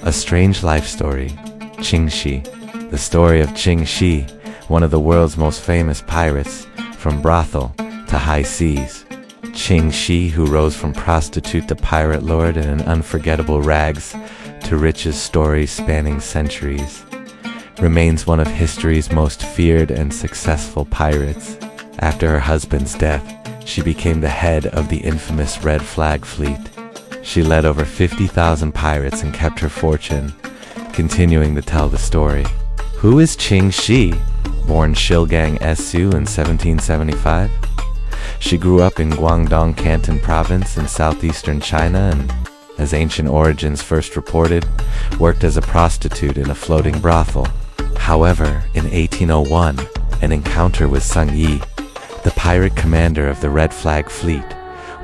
A Strange Life Story, Ching Shih. The story of Ching Shih, one of the world's most famous pirates, from brothel to high seas. Ching Shih, who rose from prostitute to pirate lord in an unforgettable rags to riches stories spanning centuries, remains one of history's most feared and successful pirates. After her husband's death, she became the head of the infamous Red Flag Fleet. She led over 50,000 pirates and kept her fortune, continuing to tell the story. Who is Ching Shih? Born Shilgang Esu in 1775. She grew up in Guangdong Canton Province in southeastern China and, as ancient origins first reported, worked as a prostitute in a floating brothel. However, in 1801, an encounter with Sun Yi, the pirate commander of the Red Flag Fleet,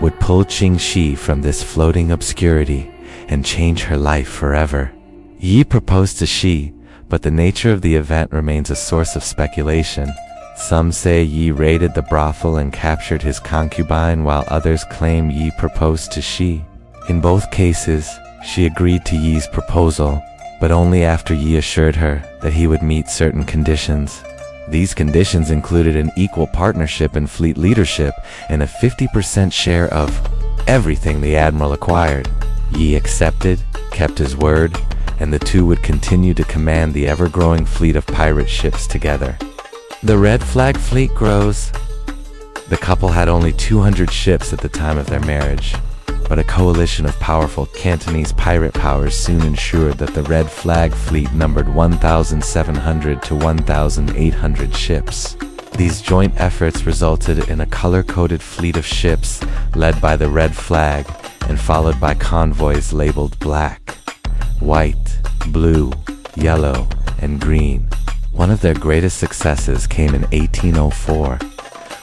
would pull Ching Shih from this floating obscurity and change her life forever. Yi proposed to Shih, but the nature of the event remains a source of speculation. Some say Yi raided the brothel and captured his concubine, while others claim Yi proposed to Shih. In both cases, she agreed to Yi's proposal, but only after Yi assured her that he would meet certain conditions. These conditions included an equal partnership in fleet leadership and a 50% share of everything the admiral acquired. Yi accepted, kept his word, and the two would continue to command the ever-growing fleet of pirate ships together. The Red Flag Fleet grows. The couple had only 200 ships at the time of their marriage, but a coalition of powerful Cantonese pirate powers soon ensured that the Red Flag Fleet numbered 1,700 to 1,800 ships. These joint efforts resulted in a color-coded fleet of ships led by the Red Flag and followed by convoys labeled black, white, blue, yellow, and green. One of their greatest successes came in 1804,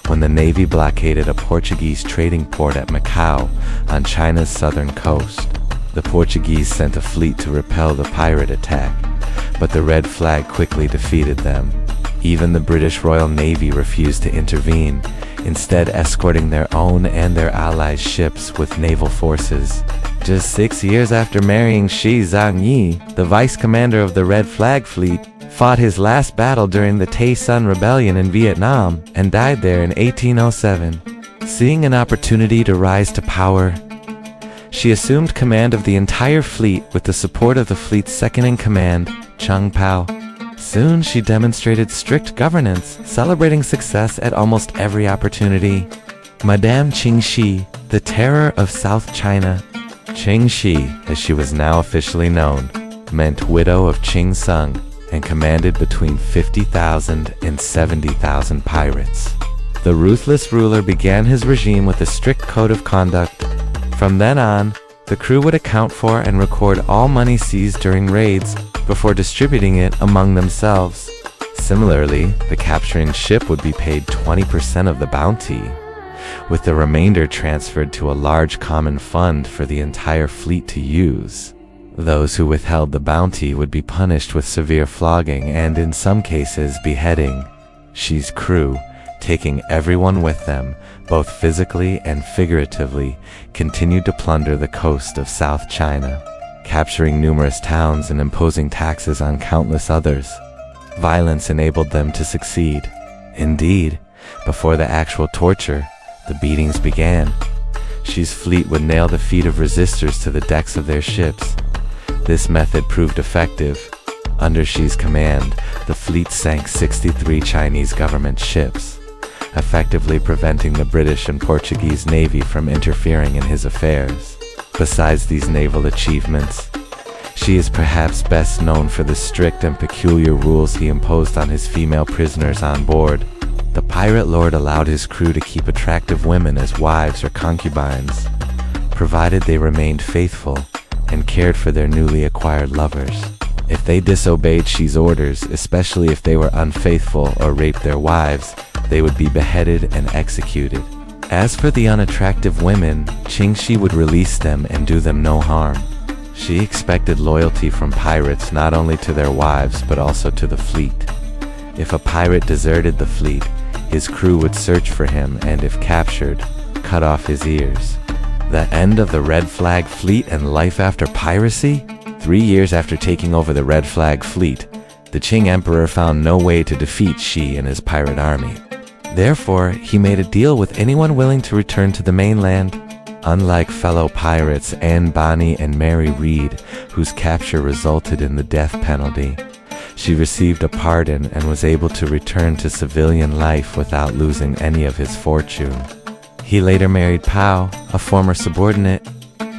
when the Navy blockaded a Portuguese trading port at Macau on China's southern coast. The Portuguese sent a fleet to repel the pirate attack, but the Red Flag quickly defeated them. Even the British Royal Navy refused to intervene, instead escorting their own and their allies' ships with naval forces. Just 6 years after marrying Shi Zhang Yi, the vice commander of the Red Flag Fleet, fought his last battle during the Tay Son Rebellion in Vietnam and died there in 1807. Seeing an opportunity to rise to power, she assumed command of the entire fleet with the support of the fleet's second-in-command, Chung Pao. Soon she demonstrated strict governance, celebrating success at almost every opportunity. Madame Ching Shih, the terror of South China. Ching Shih, as she was now officially known, meant widow of Ching Sung, and commanded between 50,000 and 70,000 pirates. The ruthless ruler began his regime with a strict code of conduct. From then on, the crew would account for and record all money seized during raids before distributing it among themselves. Similarly, the capturing ship would be paid 20% of the bounty, with the remainder transferred to a large common fund for the entire fleet to use. Those who withheld the bounty would be punished with severe flogging and, in some cases, beheading. Shih's crew, taking everyone with them, both physically and figuratively, continued to plunder the coast of South China, capturing numerous towns and imposing taxes on countless others. Violence enabled them to succeed. Indeed, before the actual torture, the beatings began. Shih's fleet would nail the feet of resistors to the decks of their ships. This method proved effective. Under Shih's command, the fleet sank 63 Chinese government ships, effectively preventing the British and Portuguese Navy from interfering in his affairs. Besides these naval achievements, Shih is perhaps best known for the strict and peculiar rules he imposed on his female prisoners on board. The pirate lord allowed his crew to keep attractive women as wives or concubines, provided they remained faithful and cared for their newly acquired lovers. If they disobeyed Shih's orders, especially if they were unfaithful or raped their wives, they would be beheaded and executed. As for the unattractive women, Ching Shih would release them and do them no harm. She expected loyalty from pirates not only to their wives but also to the fleet. If a pirate deserted the fleet, his crew would search for him and, if captured, cut off his ears. The end of the Red Flag Fleet and life after piracy? 3 years after taking over the Red Flag Fleet, the Qing Emperor found no way to defeat Shih and his pirate army. Therefore, he made a deal with anyone willing to return to the mainland. Unlike fellow pirates Anne Bonny and Mary Read, whose capture resulted in the death penalty, she received a pardon and was able to return to civilian life without losing any of his fortune. He later married Pao, a former subordinate.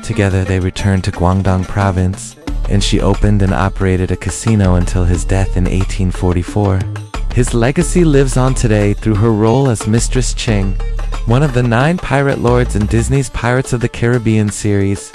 Together they returned to Guangdong province, and she opened and operated a casino until his death in 1844. His legacy lives on today through her role as Mistress Ching, one of the 9 pirate lords in Disney's Pirates of the Caribbean series.